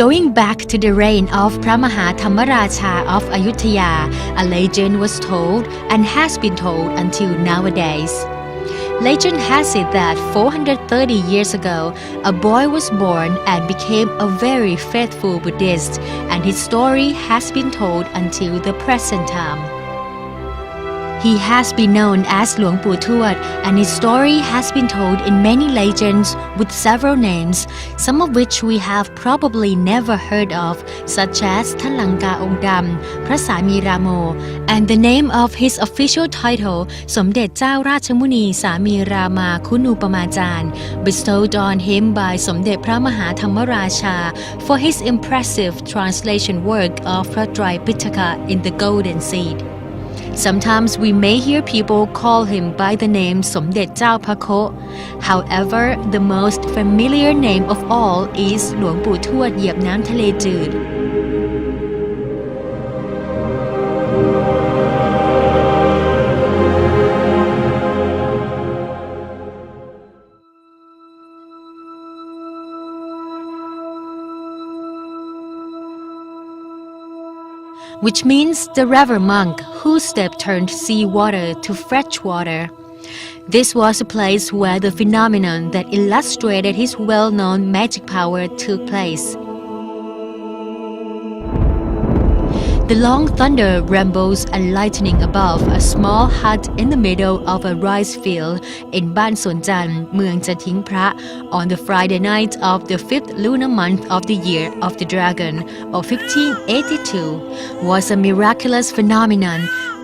Going back to the reign of Pramaha Thamaraja of Ayutthaya, a legend was told and has been told until nowadays. Legend has it that 430 years ago, a boy was born and became a very faithful Buddhist, and his story has been told until the present time. He has been known as Luang Tuad, and his story has been told in many legends with several names, some of which we have probably never heard of, such as Thalanka Ongdam, พระสามีราโม and the name of his official title, สมเด็จเจ้าราชมุนีสามีรามาคุณูปมาจารย์ bestowed on him by สมเด็จพระมหาธรรมราชา for his impressive translation work of พระไตรปิฎก in the Golden Seed.Sometimes we may hear people call him by the name สมเด็จเจ้าพระโค However, the most familiar name of all is หลวงปู่ทวดเหยียบน้ำทะเลจืดwhich means the river monk whose step turned sea water to fresh water. This was a place where the phenomenon that illustrated his well-known magic power took place.The long thunder rumbles and lightning above a small hut in the middle of a rice field in Ban Son Jan, เมืองจะทิ้งพระ on the Friday night of the 5th lunar month of the year of the dragon, or 1582, was a miraculous phenomenon.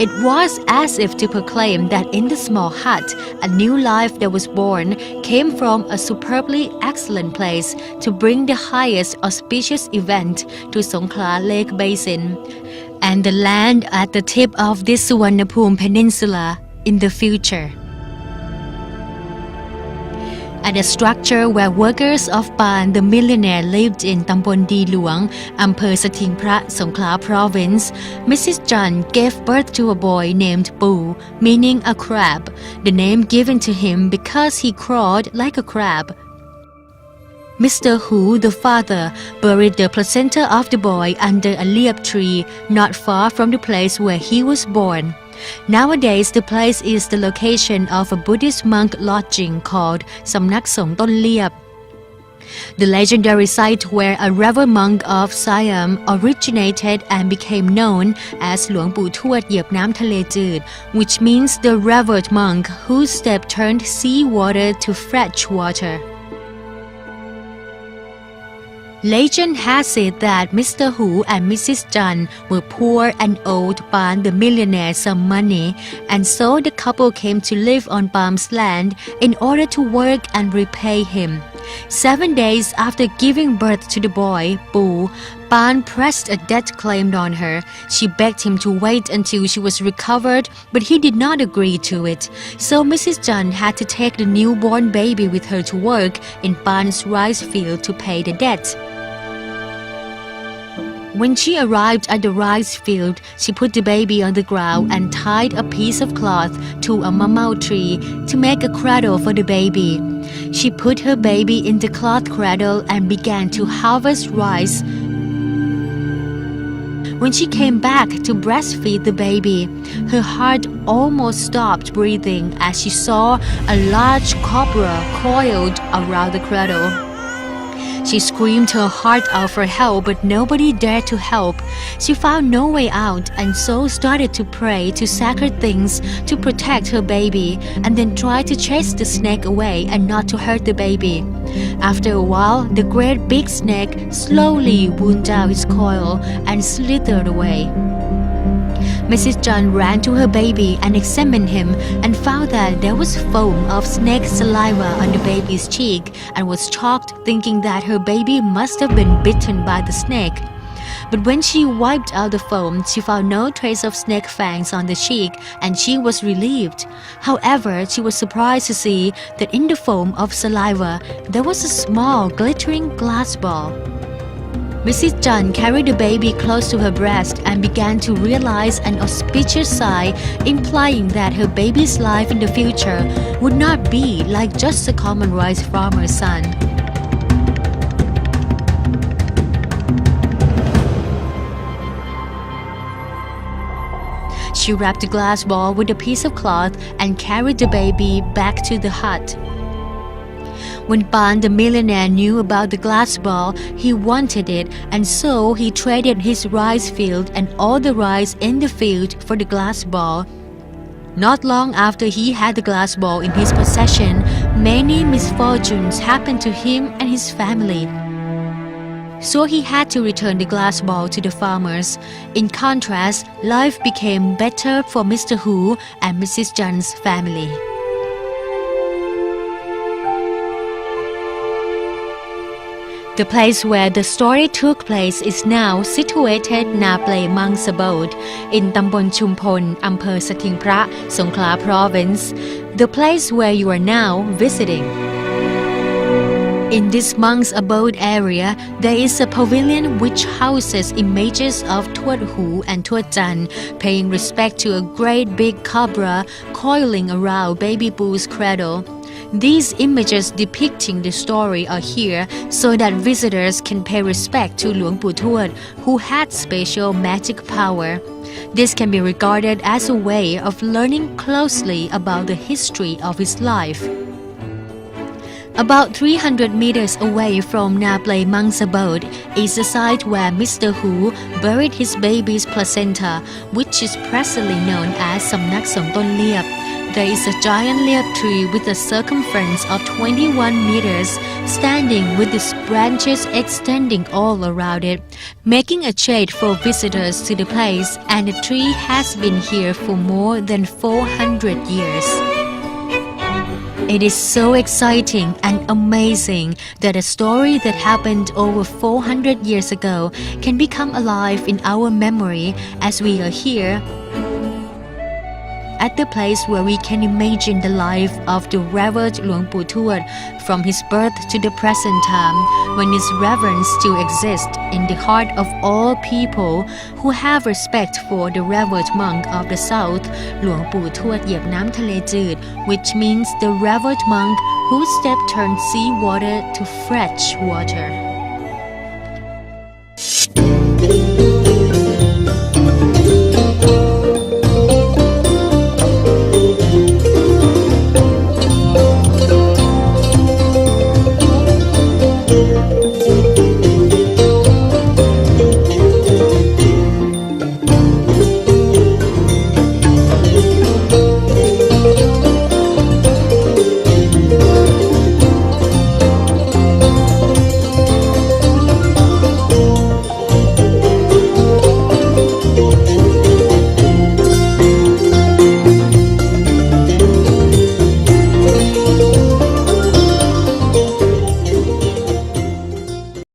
It was as if to proclaim that in the small hut, a new life that was born came from a superbly excellent place to bring the highest auspicious event to Songkhla Lake Basin.And the land at the tip of this Suvarnabhumi Peninsula in the future. At a structure where workers of Pan the millionaire lived in Tambon Di Luang, อำเภอสถิงพระ Songkhla Province, Mrs. Chan gave birth to a boy named Pu, meaning a crab, the name given to him because he crawled like a crab.Mr. Hu, the father, buried the placenta of the boy under a liap tree not far from the place where he was born. Nowadays, the place is the location of a Buddhist monk lodging called Samnak Song Ton Liap. The legendary site where a river monk of Siam originated and became known as หลวงปู่ทวดเหยียบน้ำทะเลจืด which means the revered monk whose step turned sea water to fresh water.Legend has it that Mr. Hu and Mrs. Chan were poor and owed Pan the millionaire some money, and so the couple came to live on Pan's land in order to work and repay him. 7 days after giving birth to the boy, Pu, Pan pressed a debt claim on her. She begged him to wait until she was recovered, but he did not agree to it. So Mrs. Chan had to take the newborn baby with her to work in Pan's rice field to pay the debt.When she arrived at the rice field, she put the baby on the ground and tied a piece of cloth to a mamao tree to make a cradle for the baby. She put her baby in the cloth cradle and began to harvest rice. When she came back to breastfeed the baby, her heart almost stopped breathing as she saw a large cobra coiled around the cradle.She screamed her heart out for help, but nobody dared to help. She found no way out and so started to pray to sacred things to protect her baby, and then tried to chase the snake away and not to hurt the baby. After a while, the great big snake slowly wound out its coil and slithered away.Mrs. Chan ran to her baby and examined him and found that there was foam of snake saliva on the baby's cheek and was shocked, thinking that her baby must have been bitten by the snake. But when she wiped out the foam, she found no trace of snake fangs on the cheek and she was relieved. However, she was surprised to see that in the foam of saliva, there was a small glittering glass ball.Mrs. Chan carried the baby close to her breast and began to realize an auspicious sign, implying that her baby's life in the future would not be like just a common rice farmer's son. She wrapped the glass ball with a piece of cloth and carried the baby back to the hut. When Pan the millionaire knew about the glass ball, he wanted it, and so he traded his rice field and all the rice in the field for the glass ball. Not long after he had the glass ball in his possession, many misfortunes happened to him and his family. So he had to return the glass ball to the farmers. In contrast, life became better for Mr. Hu and Mrs. Jun's family. The place where the story took place is now situated Naplay-English.mp4 in ตำบลชุมพล อำเภอสถิงพระ Songkhla Province, the place where you are now visiting. In this monk's abode area, there is a pavilion which houses images of Tuad Hu and Tuad Jan, paying respect to a great big cobra coiling around baby Boo's cradle. These images depicting the story are here so that visitors can pay respect to Luang Tuad, who had special magic power. This can be regarded as a way of learning closely about the history of his life. About 300 meters away from Naplay-English.mp4 is the site where Mr. Hu buried his baby's placenta, which is presently known as สำนักสงฆ์ต้นเลียบ. There is a giant liap tree with a circumference of 21 meters, standing with its branches extending all around it, making a shade for visitors to the place, and the tree has been here for more than 400 years. It is so exciting and amazing that a story that happened over 400 years ago can become alive in our memory as we are here at the place where we can imagine the life of the revered Luang Tuad from his birth to the present time, when his reverence still exists in the heart of all people who have respect for the revered monk of the south, หลวงปู่ทวดเหยียบน้ำทะเลจืด which means the revered monk whose step turned sea water to fresh water.